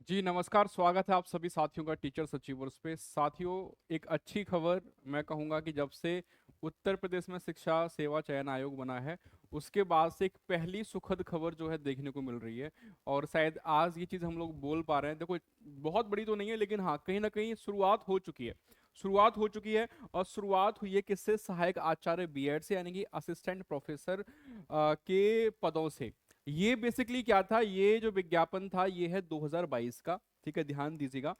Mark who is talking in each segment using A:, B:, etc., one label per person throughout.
A: जी नमस्कार, स्वागत है आप सभी साथियों का टीचर्स अचीवर्स पे। साथियों, एक अच्छी खबर मैं कहूँगा कि जब से उत्तर प्रदेश में शिक्षा सेवा चयन आयोग बना है, उसके बाद से एक पहली सुखद खबर जो है देखने को मिल रही है। और शायद आज ये चीज़ हम लोग बोल पा रहे हैं। देखो, बहुत बड़ी तो नहीं है, लेकिन हाँ, कहीं ना कहीं शुरुआत हो चुकी है। शुरुआत हो चुकी है, और शुरुआत हुई है किससे? सहायक आचार्य बीएड से, यानी कि असिस्टेंट प्रोफेसर के पदों से। ये बेसिकली क्या था? ये जो विज्ञापन था ये है 2022 का, ठीक है, ध्यान दीजिएगा।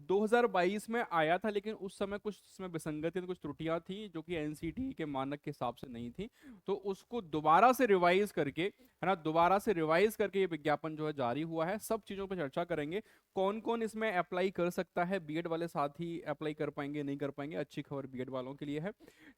A: 2022 में आया था, लेकिन उस समय कुछ इसमें विसंगति, कुछ त्रुटियां थी जो कि एनसीटी के मानक के हिसाब से नहीं थी। तो उसको दोबारा से रिवाइज करके, है ना, दोबारा से रिवाइज करके ये विज्ञापन जो है जारी हुआ है। सब चीजों पर चर्चा करेंगे। कौन कौन इसमें अप्लाई कर सकता है? बीएड वाले साथ ही अप्लाई कर पाएंगे, नहीं कर पाएंगे? अच्छी खबर बीएड वालों के लिए है।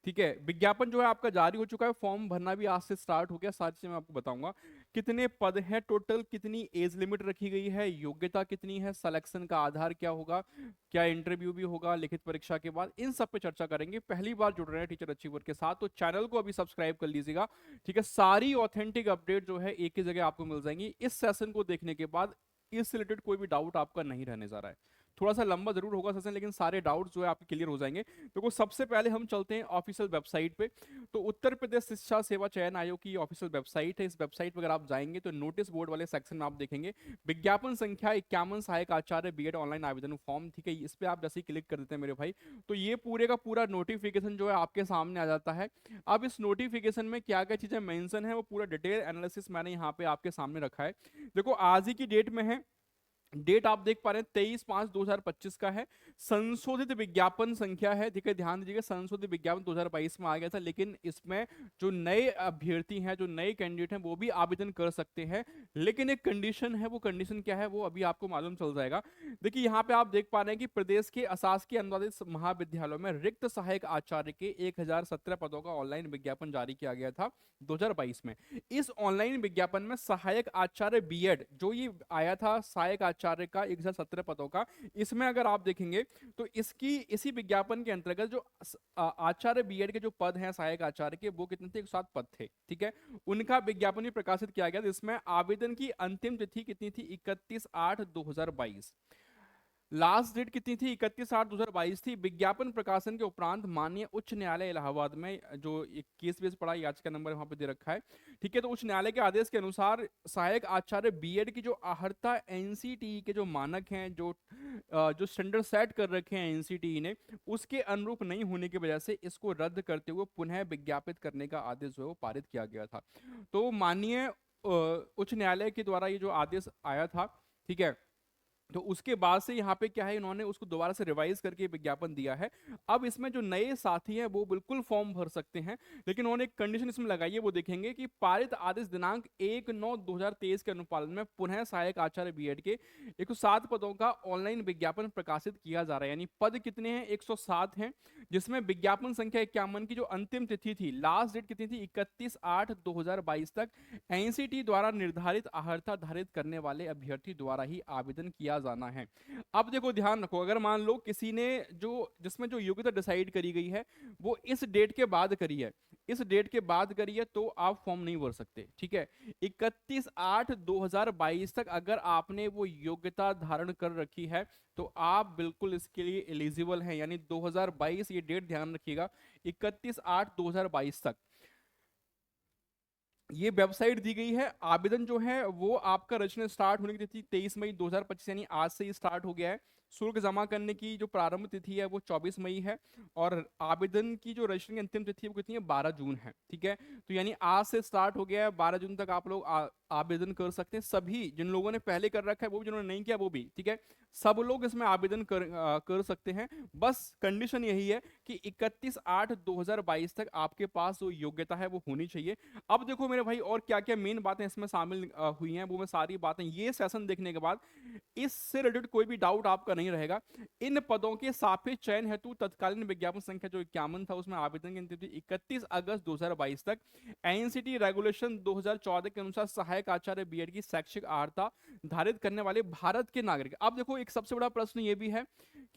A: ठीक है, विज्ञापन जो है आपका जारी हो चुका है। फॉर्म भरना भी आज से स्टार्ट हो गया। साथ ही मैं आपको बताऊंगा कितने पद हैं टोटल, कितनी एज लिमिट रखी गई है, योग्यता कितनी है, सिलेक्शन का आधार क्या होगा, क्या इंटरव्यू भी होगा लिखित परीक्षा के बाद, इन सब पे चर्चा करेंगे। पहली बार जुड़ रहे हैं टीचर अचीवर के साथ तो चैनल को अभी सब्सक्राइब कर लीजिएगा। ठीक है, सारी ऑथेंटिक अपडेट जो है एक ही जगह आपको मिल जाएंगी। इस सेशन को देखने के बाद इससे रिलेटेड कोई भी डाउट आपका नहीं रहने जा रहा है। थोड़ा सा लंबा जरूर होगा सेशन, लेकिन सारे डाउट्स जो है आपके क्लियर हो जाएंगे। तो सबसे पहले हम चलते हैं ऑफिशियल वेबसाइट पे। तो उत्तर प्रदेश शिक्षा सेवा चयन आयोग की ऑफिशियल वेबसाइट है। इस वेबसाइट पर अगर आप जाएंगे तो नोटिस बोर्ड वाले सेक्शन में आप देखेंगे विज्ञापन संख्या 51 सहायक आचार्य बीएड ऑनलाइन आवेदन फॉर्म। ठीक है, इस पे आप जैसे ही क्लिक कर देते हैं मेरे भाई, तो ये पूरे का पूरा नोटिफिकेशन जो है आपके सामने आ जाता है। अब इस नोटिफिकेशन में क्या क्या चीजें मेंशन है, वो पूरा डिटेल एनालिसिस मैंने यहाँ पे आपके सामने रखा है। देखो, आज ही की डेट में है। डेट आप देख पा रहे हैं 23/5/2025 का है। संशोधित विज्ञापन संख्या है। ठीक है, ध्यान दीजिएगा, संशोधित विज्ञापन 2022 में आ गया था, लेकिन इसमें जो नए अभ्यर्थी हैं, जो नए कैंडिडेट हैं, वो भी आवेदन कर सकते हैं। लेकिन एक कंडीशन है। वो कंडीशन क्या है वो अभी आपको मालूम चल जाएगा। देखिए, यहाँ पे आप देख पा रहे हैं कि प्रदेश के अशासकीय अनुदानित महाविद्यालयों में रिक्त सहायक आचार्य के 1017 पदों का ऑनलाइन विज्ञापन जारी किया गया था 2022 में। इस ऑनलाइन विज्ञापन में सहायक आचार्य बीएड जो ये आया था, सहायक आचार्य का 1017 पदों का, इसमें अगर आप देखेंगे तो इसकी इसी विज्ञापन के अंतर्गत जो आचार्य बीएड के जो पद हैं सहायक आचार्य के, वो कितने थे? 107 पद थे। ठीक है, उनका विज्ञापन भी प्रकाशित किया गया, जिसमें आवेदन की अंतिम तिथि कितनी थी? 31/8/2022। लास्ट डेट कितनी थी? 31/8/2022 थी। विज्ञापन प्रकाशन के उपरांत माननीय उच्च न्यायालय इलाहाबाद में जो एक केस बेस पड़ा, याचिका नंबर वहां पे दे रखा है। ठीक है, तो उच्च न्यायालय के आदेश के अनुसार सहायक आचार्य बीएड की जो अहर्ता एनसीटीई के जो मानक हैं, जो स्टैंडर्ड सेट कर रखे हैं एनसीटीई ने, उसके अनुरूप नहीं होने की वजह से इसको रद्द करते हुए पुनः विज्ञापित करने का आदेश जो है वो पारित किया गया था। तो माननीय उच्च न्यायालय के द्वारा ये जो आदेश आया था, ठीक है, तो उसके बाद से यहाँ पे क्या है, इन्होंने उसको दोबारा से रिवाइज करके विज्ञापन दिया है। अब इसमें जो नए साथी हैं वो बिल्कुल फॉर्म भर सकते हैं, लेकिन उन्होंने एक कंडीशन इसमें लगाई है। वो देखेंगे कि पारित आदेश दिनांक 1/9/2023 के अनुपालन में पुनः सहायक आचार्य बीएड के 107 पदों का ऑनलाइन विज्ञापन प्रकाशित किया जा रहा है। यानी पद कितने हैं? 107 हैं, जिसमें विज्ञापन संख्या 51 की जो अंतिम तिथि थी, लास्ट डेट कितनी थी? 31/8/2022 तक एनसीटी द्वारा निर्धारित अहर्ता धारित करने वाले अभ्यर्थी द्वारा ही आवेदन किया जाना है। अब देखो, ध्यान रखो, अगर मान लो किसी ने जो जिसमें जो योग्यता डिसाइड करी गई है वो इस डेट के बाद करी है, इस डेट के बाद करी है, तो आप फॉर्म नहीं भर सकते। ठीक है, 31/8/2022 तक अगर आपने वो योग्यता धारण कर रखी है तो आप बिल्कुल इसके लिए एलिजिबल हैं। यानी 2022, ये डेट ध्यान रखिएगा, 31/8/2022 तक ये वेबसाइट दी गई है। आवेदन जो है वो आपका रजिस्ट्रेशन स्टार्ट होने की तिथि 23 मई 2025, यानी आज से ही स्टार्ट हो गया है। शुल्क जमा करने की जो प्रारंभ तिथि है वो 24 मई है, और आवेदन की जो रजिस्ट्रेशन की अंतिम तिथि है वो कितनी है? 12 जून है। ठीक है, तो यानी आज से स्टार्ट हो गया है, 12 जून तक आप लोग आवेदन कर सकते हैं। सभी जिन लोगों ने पहले कर रखा है, वो भी जिन्होंने नहीं किया वो भी, ठीक है, सब लोग इसमें आवेदन कर सकते हैं। बस कंडीशन यही है कि 31/8/2022 तक आपके पास जो योग्यता है वो होनी चाहिए। अब देखो मेरे भाई, और क्या क्या मेन बातें इसमें शामिल हुई हैं, वो मैं सारी बातें ये सेशन देखने के बाद, इससे रिलेटेड कोई भी डाउट आपका नहीं रहेगा। इन पदों के सापेक्ष चयन हेतु तत्कालीन विज्ञापन संख्या जो 51 था, उसमें आवेदन की अंतिम तिथि 31 अगस्त 2022 तक। एनसीटी रेगुलेशन 2014 के अनुसार सहायक आचार्य बीएड की शैक्षिक अर्हता धारित करने वाले भारत के नागरिक। अब देखो, एक सबसे बड़ा प्रश्न ये भी है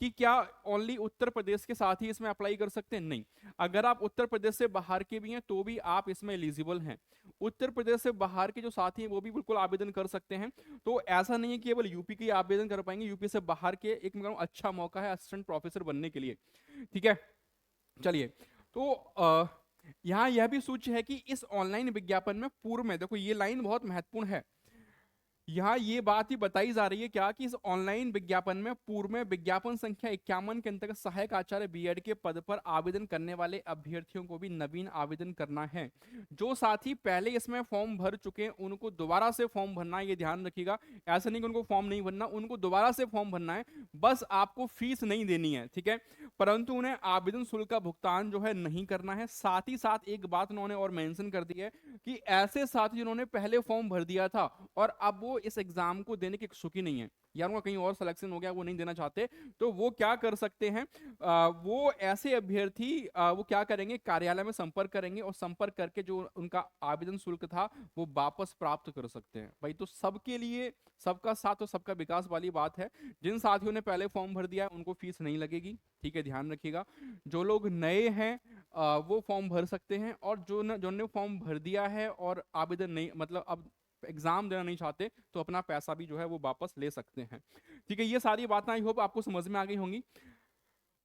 A: कि क्या ओनली उत्तर प्रदेश के साथ ही इसमें अप्लाई कर सकते हैं? नहीं, अगर आप उत्तर प्रदेश से बाहर के भी हैं तो भी आप इसमें एलिजिबल हैं। उत्तर प्रदेश से बाहर के जो साथी हैं वो भी बिल्कुल आवेदन कर सकते हैं। तो ऐसा नहीं है कि केवल यूपी के ही आवेदन कर पाएंगे, यूपी से बाहर के एक मैं कहूं अच्छा मौका है असिस्टेंट प्रोफेसर बनने के लिए। ठीक है, चलिए। तो यहाँ यह भी सूच्य है कि इस ऑनलाइन विज्ञापन में पूर्व में, देखो ये लाइन बहुत महत्वपूर्ण है, यहाँ ये बात ही बताई जा रही है क्या कि इस ऑनलाइन विज्ञापन में पूर्व में विज्ञापन संख्या 51 के अंतर्गत सहायक आचार्य बीएड के पद पर आवेदन करने वाले अभ्यर्थियों को भी नवीन आवेदन करना है। जो साथी पहले इसमें फॉर्म भर चुके हैं उनको दोबारा से फॉर्म भरना है, ये ध्यान रखिएगा। ऐसा नहीं कि उनको फॉर्म नहीं भरना, उनको दोबारा से फॉर्म भरना है, बस आपको फीस नहीं देनी है, ठीक है, परंतु उन्हें आवेदन शुल्क का भुगतान जो है नहीं करना है। साथ ही साथ एक बात उन्होंने और मेंशन कर दी है कि ऐसे साथी जिन्होंने पहले फॉर्म भर दिया था और अब वो इस एग्जाम को देने के इच्छुक ही नहीं है, या उनका कहीं और सिलेक्शन हो गया, वो नहीं देना चाहते, तो वो क्या कर सकते हैं, वो ऐसे अभ्यर्थी वो क्या करेंगे, कार्यालय में संपर्क करेंगे और संपर्क करके जो उनका आवेदन शुल्क था वो वापस प्राप्त कर सकते हैं। भाई तो सबके लिए सबका साथ और सबका विकास वाली बात है। जिन साथियों ने पहले फॉर्म भर दिया है उनको फीस नहीं लगेगी, ठीक है, ध्यान रखिएगा। जो लोग नए हैं वो फॉर्म भर सकते हैं, और जो ने फॉर्म भर दिया है और आवेदन नहीं, मतलब अब एग्जाम देना नहीं चाहते, तो अपना पैसा भी जो है वो वापस ले सकते हैं। ठीक है, ये सारी बातें आई होप आपको समझ में आ गई होंगी।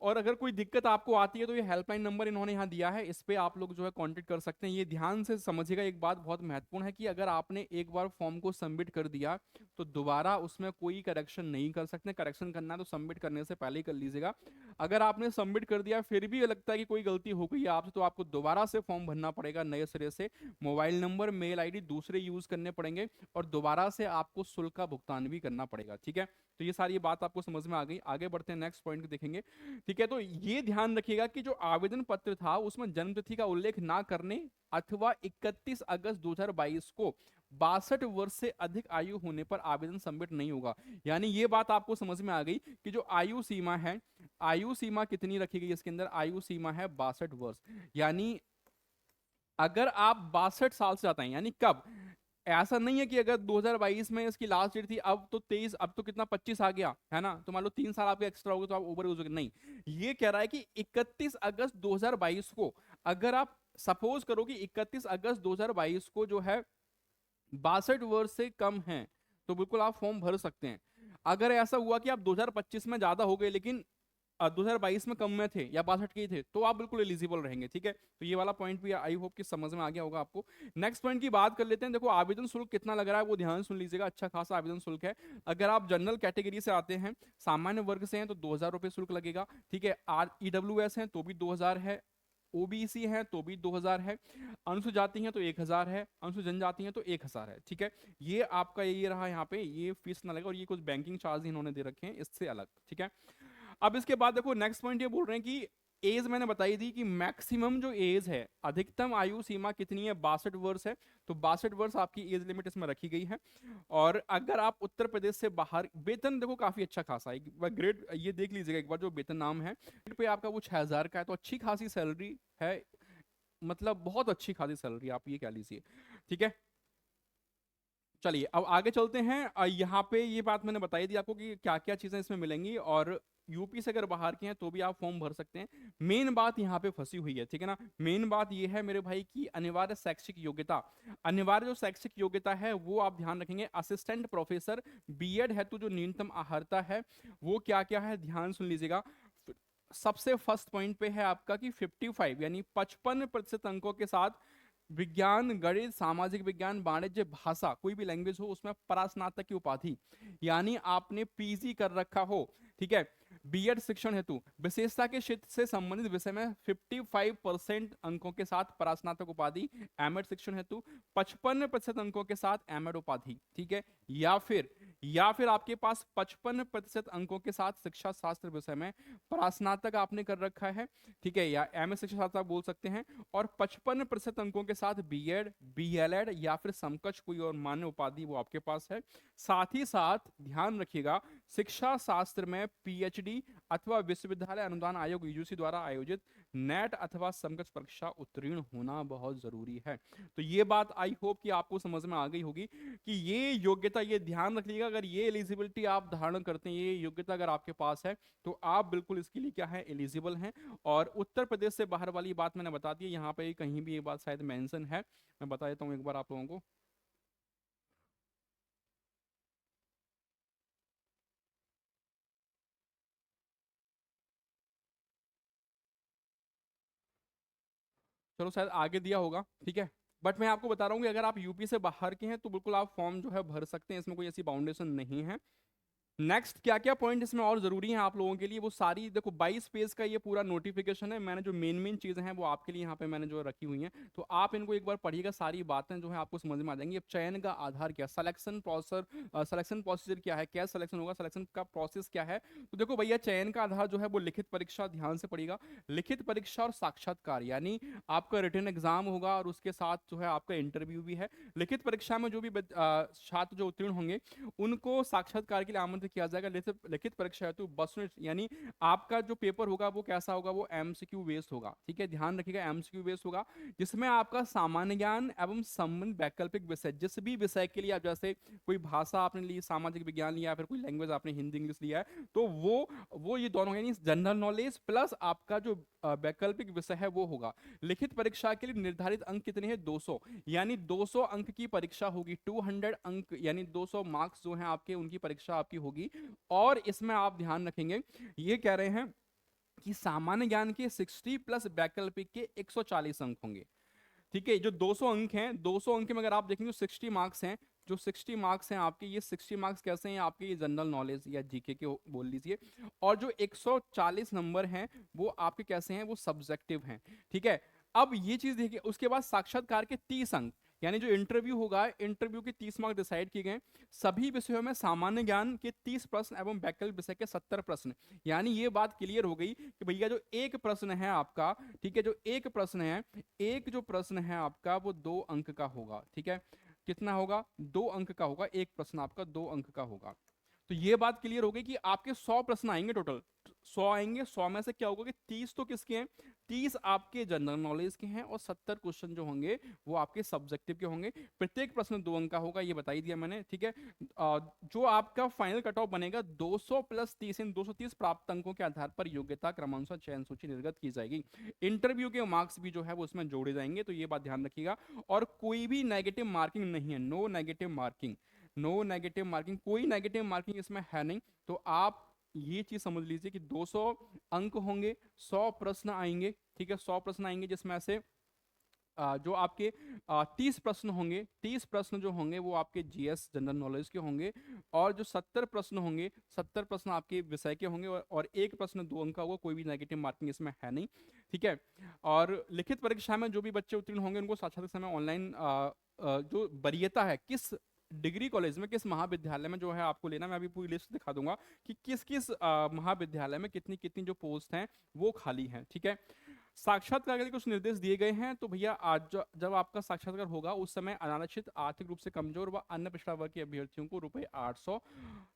A: और अगर कोई दिक्कत आपको आती है तो ये हेल्पलाइन नंबर इन्होंने यहाँ दिया है, इस पे आप लोग जो है कांटेक्ट कर सकते हैं। ये ध्यान से समझिएगा, एक बात बहुत महत्वपूर्ण है कि अगर आपने एक बार फॉर्म को सबमिट कर दिया तो दोबारा उसमें कोई करेक्शन नहीं कर सकते। करेक्शन करना है तो सबमिट करने से पहले ही कर लीजिएगा। अगर आपने सबमिट कर दिया फिर भी लगता है कि कोई गलती हो गई है आपसे, तो आपको दोबारा से फॉर्म भरना पड़ेगा नए सिरे से, मोबाइल नंबर मेल आईडी दूसरे यूज करने पड़ेंगे और दोबारा से आपको शुल्क का भुगतान भी करना पड़ेगा। ठीक है, तो ये सारी बात आपको समझ में आ गई। आगे बढ़ते हैं, नेक्स्ट पॉइंट देखेंगे। ठीक है, तो ये ध्यान रखिएगा कि जो आवेदन पत्र था उसमें जन्म तिथि का उल्लेख ना करने अथवा 31 अगस्त 2022 को 62 वर्ष से अधिक आयु होने पर आवेदन सबमिट नहीं होगा। यानी ये बात आपको समझ में आ गई कि जो आयु सीमा है, आयु सीमा कितनी रखी गई इसके अंदर, आयु सीमा है 62 वर्ष। यानी अगर आप 62 साल से जाते हैं, यानी कब, ऐसा नहीं है कि अगर 2022 में इसकी लास्ट डेट थी, अब तो 23, अब तो कितना 25 आ गया है ना, तो मान लो 3 साल आपके एक्स्ट्रा हो गए तो आप ओवर यूज, नहीं, ये कह रहा है कि 31 अगस्त 2022 को, अगर आप सपोज करो कि 31 अगस्त 2022 को जो है 62 वर्ष से कम है तो बिल्कुल आप फॉर्म भर सकते हैं। अगर ऐसा हुआ कि आप 2025 में ज्यादा हो गए लेकिन 2022 में कम में थे या 62 के ही थे, तो आप बिल्कुल एलिजिबल रहेंगे। ठीक है, तो ये वाला पॉइंट भी आई होप कि समझ में आ गया होगा आपको। नेक्स्ट पॉइंट की बात कर लेते हैं। देखो आवेदन शुल्क कितना लग रहा है वो ध्यान सुन लीजिएगा, अच्छा खासा आवेदन शुल्क है। अगर आप जनरल कैटेगरी से आते हैं, सामान्य वर्ग से हैं, तो 2000 रुपये शुल्क लगेगा। ठीक है, REWS हैं तो भी 2000 है, ओबीसी है तो भी 2000 है, अनुसूचित जाति है तो 1000 है, अनुसूचित जनजाति है तो 1000 है। ठीक है, ये आपका ये रहा, यहाँ पे ये फीस ना लगे, और ये कुछ बैंकिंग चार्ज इन्होंने दे रखे हैं इससे अलग। ठीक है, अब इसके बाद देखो नेक्स्ट पॉइंट ये बोल रहे हैं कि एज मैंने बताई थी कि मैक्सिमम जो एज है, अधिकतम आयु सीमा कितनी है, 62 वर्ष है, तो 62 वर्ष आपकी एज लिमिट इसमें रखी गई है। और अगर आप उत्तर प्रदेश से बाहर, वेतन देखो काफी अच्छा खासा है, एक बार ग्रेड ये देख लीजिएगा एक बार, जो वेतन नाम है पे आपका वो 6000 का है, तो अच्छी खासी सैलरी है, मतलब बहुत अच्छी खासी सैलरी आप ये कह लीजिए। ठीक है, चलिए अब आगे चलते हैं। यहाँ पे ये बात मैंने बताई दी आपको कि क्या क्या चीजें इसमें मिलेंगी, और यूपी से अगर बाहर के हैं तो भी आप फॉर्म भर सकते हैं। मेन बात यहाँ पे फंसी हुई है, ठीक है ना, मेन बात ये है मेरे भाई की अनिवार्य शैक्षिक योग्यता। अनिवार्य जो शैक्षिक योग्यता है वो आप ध्यान रखेंगे, असिस्टेंट प्रोफेसर बीएड हेतु जो न्यूनतम अर्हता है वो क्या क्या है, ध्यान सुन लीजिएगा। सबसे फर्स्ट पॉइंट पे है आपका कि 55 यानी 55% अंकों के साथ विज्ञान, गणित, सामाजिक विज्ञान, वाणिज्य, भाषा, कोई भी लैंग्वेज हो उसमें परास्नातक की उपाधि, यानी आपने पीजी कर रखा हो। ठीक है, बीएड शिक्षण हेतु विशेषता के क्षेत्र से संबंधित विषय में 55% अंकों के साथ परास्नातक उपाधि, एमएड शिक्षण हेतु 55% अंकों के साथ एमएड उपाधि। ठीक है, या फिर आपके पास 55% अंकों के साथ शिक्षा शास्त्र विषय में परास्नातक आपने कर रखा है। ठीक है, या एमए शिक्षा शास्त्र आप बोल सकते हैं, और 55% अंकों के साथ बीएड, बीएलएड या फिर समकक्ष कोई और मान्य उपाधि वो आपके पास है। साथ ही साथ ध्यान रखिएगा, शिक्षा शास्त्र में पीएचडी यूजीडी अथवा विश्वविद्यालय अनुदान आयोग यूजीसी द्वारा आयोजित नेट अथवा समकक्ष परीक्षा उत्तीर्ण होना बहुत जरूरी है। तो ये बात आई होप कि आपको समझ में आ गई होगी कि ये योग्यता, ये ध्यान रखिएगा, अगर ये एलिजिबिलिटी आप धारण करते हैं, ये योग्यता अगर आपके पास है, तो आप बिल्कुल इसके लिए क्या है, एलिजिबल हैं। और उत्तर प्रदेश से बाहर वाली बात मैंने बता दी, यहाँ पे कहीं भी ये बात शायद मेंशन है, मैं बता देता हूँ एक बार आप लोगों को। चलो शायद आगे दिया होगा, ठीक है। बट मैं आपको बता रहा हूँ कि अगर आप यूपी से बाहर के हैं तो बिल्कुल आप फॉर्म जो है भर सकते हैं, इसमें कोई ऐसी बाउंडेशन नहीं है। नेक्स्ट क्या क्या पॉइंट इसमें और जरूरी हैं आप लोगों के लिए, वो सारी देखो 22 पेज का ये पूरा नोटिफिकेशन है, मैंने जो मेन मेन चीजें हैं वो आपके लिए यहाँ पे मैंने जो रखी हुई हैं, तो आप इनको एक बार पढ़िएगा, सारी बातें जो है आपको समझ में आ जाएंगी। अब चयन का आधार क्या, सिलेक्शन प्रोसीजर क्या है, क्या सिलेक्शन होगा, सिलेक्शन का प्रोसेस क्या है। तो देखो भैया, चयन का आधार जो है वो लिखित परीक्षा, ध्यान से पढ़िएगा, लिखित परीक्षा और साक्षात्कार, यानी आपका रिटन एग्जाम होगा और उसके साथ जो है आपका इंटरव्यू भी है। लिखित परीक्षा में जो भी छात्र जो उत्तीर्ण होंगे उनको साक्षात्कार के लिए आमंत्रित किया जाएगा। लिखित परीक्षा हेतु बस यानी आपका जो पेपर होगा वो कैसा होगा, वो एमसीक्यू बेस्ड होगा, ठीक है, ध्यान रखिएगा, एमसीक्यू बेस्ड होगा, जिसमें आपका सामान्य ज्ञान एवं संबंध वैकल्पिक विषय, जिस भी विषय के लिए आप, जैसे कोई भाषा आपने ली, सामाजिक विज्ञान लिया, फिर कोई लैंग्वेज आपने हिंदी इंग्लिश लिया है, तो वो ये दोनों, यानी जनरल नॉलेज प्लस आपका जो वैकल्पिक विषय है वो होगा। लिखित परीक्षा के लिए निर्धारित अंक कितने हैं, 200, यानी 200 अंक की परीक्षा होगी, 200 अंक यानी 200 मार्क्स जो हैं आपके, उनकी परीक्षा आपकी होगी। और इसमें आप ध्यान रखेंगे, ये कह रहे हैं कि सामान्य ज्ञान के 60 प्लस वैकल्पिक के 140 अंक होंगे, ठीक है। जो 200 अंक हैं, 200 अंक में अगर आप देखेंगे 60 मार्क्स हैं, जो 60 मार्क्स हैं आपके, ये 60 मार्क्स कैसे हैं आपके, ये जनरल नॉलेज या जीके के बोल लीजिए। और जो 140 नंबर हैं वो आपके कैसे हैं, वो सब्जेक्टिव हैं, ठीक है। अब ये चीज देखिए, उसके बाद साक्षात्कार के 30 अंक, यानी जो इंटरव्यू होगा, इंटरव्यू के 30 मार्क्स डिसाइड किए गए। सभी विषयों में सामान्य ज्ञान के 30 प्रश्न एवं वैकल्पिक विषय के 70 प्रश्न, यानी ये बात क्लियर हो गई कि भैया जो एक प्रश्न है आपका, ठीक है, जो एक प्रश्न है, एक जो प्रश्न है आपका वो 2 अंक का होगा, ठीक है। कितना होगा, 2 अंक का होगा, एक प्रश्न आपका 2 अंक का होगा। तो ये बात क्लियर हो गई कि आपके 100 प्रश्न आएंगे टोटल, 100 आएंगे, 100 में से क्या होगा कि 30 तो किसके हैं, 30 आपके जनरल नॉलेज के हैं और 70 क्वेश्चन जो होंगे वो आपके सब्जेक्टिव के होंगे। प्रत्येक प्रश्न 2 अंक का होगा, ये बता ही दिया मैंने, ठीक है। जो आपका फाइनल कट ऑफ बनेगा 200 प्लस 30, इन 230 प्राप्त अंकों के आधार पर योग्यता क्रमानुसार चयन सूची निर्गत की जाएगी। इंटरव्यू के मार्क्स भी जो है वो उसमें जोड़े जाएंगे, तो ये बात ध्यान रखिएगा। और कोई भी नेगेटिव मार्किंग नहीं है, no negative marking, no negative marking, कोई नेगेटिव मार्किंग इसमें है नहीं। तो आप ये चीज समझ लीजिए कि 200 अंक होंगे, 100 प्रश्न आएंगे, ठीक है, 100 प्रश्न आएंगे, जिसमें से जो आपके 30 प्रश्न होंगे, 30 प्रश्न जो होंगे वो आपके जीएस जनरल नॉलेज के होंगे। और जो 70 प्रश्न होंगे, 70 प्रश्न आपके विषय के होंगे, और एक प्रश्न 2 अंक का होगा, कोई भी नेगेटिव मार्किंग इसमें है नहीं, ठीक है। और लिखित परीक्षा में जो भी बच्चे उत्तीर्ण होंगे उनको साक्षात्कार समय ऑनलाइन जो वरीयता है, किस डिग्री कॉलेज में, किस महाविद्यालय में जो है आपको लेना, मैं अभी पूरी लिस्ट दिखा दूंगा कि किस किस महाविद्यालय में कितनी कितनी जो पोस्ट हैं वो खाली हैं, ठीक है। साक्षात्कार के लिए कुछ निर्देश दिए गए हैं। तो भैया आज जब आपका साक्षात्कार होगा उस समय अनारक्षित, आर्थिक रूप से कमजोर व अन्य पिछड़ा वर्ग के अभ्यर्थियों को ₹800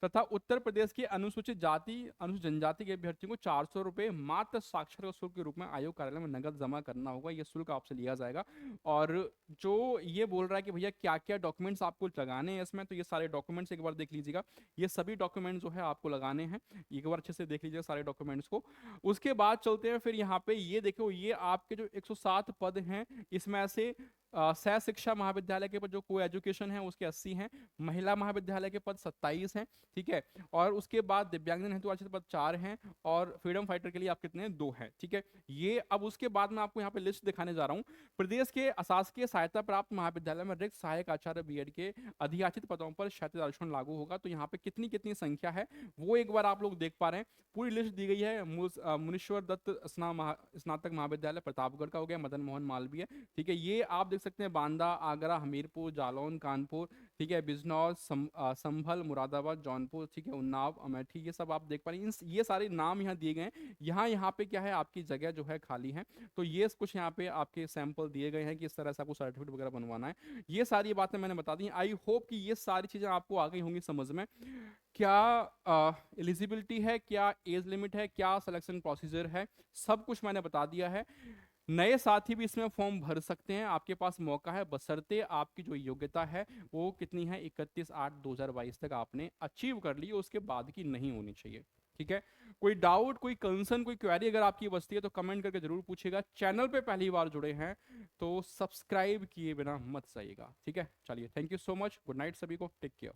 A: तथा उत्तर प्रदेश के अनुसूचित जाति, अनुसूचित जनजाति के अभ्यर्थियों को ₹400 मात्र साक्षात्कार शुल्क के रूप में आयोग कार्यालय में नगद जमा करना होगा, यह शुल्क आपसे लिया जाएगा। और जो ये बोल रहा है कि भैया क्या क्या डॉक्यूमेंट्स आपको लगाने हैं इसमें, तो ये सारे डॉक्यूमेंट्स एक बार देख लीजिएगा, ये सभी डॉक्यूमेंट्स जो है आपको लगाने हैं, एक बार अच्छे से देख लीजिएगा सारे डॉक्यूमेंट्स को। उसके बाद चलते हैं फिर यहाँ पे, ये देखो, ये आपके जो 107 पद हैं, इसमें से सह शिक्षा महाविद्यालय के पद जो को एजुकेशन है उसके 80 हैं, महिला महाविद्यालय के पद 27 हैं, ठीक है। और उसके बाद दिव्यांगजन हेतु आरक्षित पद 4 हैं, और फ्रीडम फाइटर के लिए आप कितने हैं, 2 हैं, ठीक है। ये अब उसके बाद मैं आपको यहाँ पे लिस्ट दिखाने जा रहा हूँ। प्रदेश के अशासकीय सहायता प्राप्त महाविद्यालय में रिक्त सहायक आचार्य बीएड के अधियाचित पदों पर क्षैतिज आरक्षण लागू होगा। तो यहाँ पे कितनी कितनी संख्या है वो एक बार आप लोग देख पा रहे हैं, पूरी लिस्ट दी गई है। मुनीश्वर दत्त स्नातक महाविद्यालय प्रतापगढ़ का हो गया, मदन मोहन मालवीय, ठीक है, ये आप देख सकते हैं बांदा, आगरा, हमीरपुर, जालौन, कानपुर, ठीक है, बिजनौर, संभल, मुरादाबाद, जौनपुर, ठीक है, उन्नाव, अमेठी, ये सब आप देख पा रहे हैं। ये सारे नाम यहाँ दिए गए हैं। यहाँ पे क्या है, आपकी जगह जो है खाली है। तो ये कुछ यहाँ पे आपके सैंपल दिए गए हैं कि इस तरह से आपको सर्टिफिकेट वगैरह बनवाना है। ये सारी बातें मैंने बता दी। आई होप कि ये सारी चीज़ें आपको आ गई होंगी समझ में। क्या एलिजिबिलिटी है, क्या एज लिमिट है, क्या सिलेक्शन प्रोसीजर है, सब कुछ मैंने बता दिया है। नए साथी भी इसमें फॉर्म भर सकते हैं, आपके पास मौका है, बशर्ते आपकी जो योग्यता है वो कितनी है, 31/8/2022 तक आपने अचीव कर ली, उसके बाद की नहीं होनी चाहिए। ठीक है, कोई डाउट, कोई कंसर्न, कोई क्वेरी अगर आपकी बचती है तो कमेंट करके जरूर पूछेगा। चैनल पे पहली बार जुड़े हैं तो सब्सक्राइब किए बिना मत जाइएगा। ठीक है, चलिए, thank you so much, good night सभी को, टेक केयर।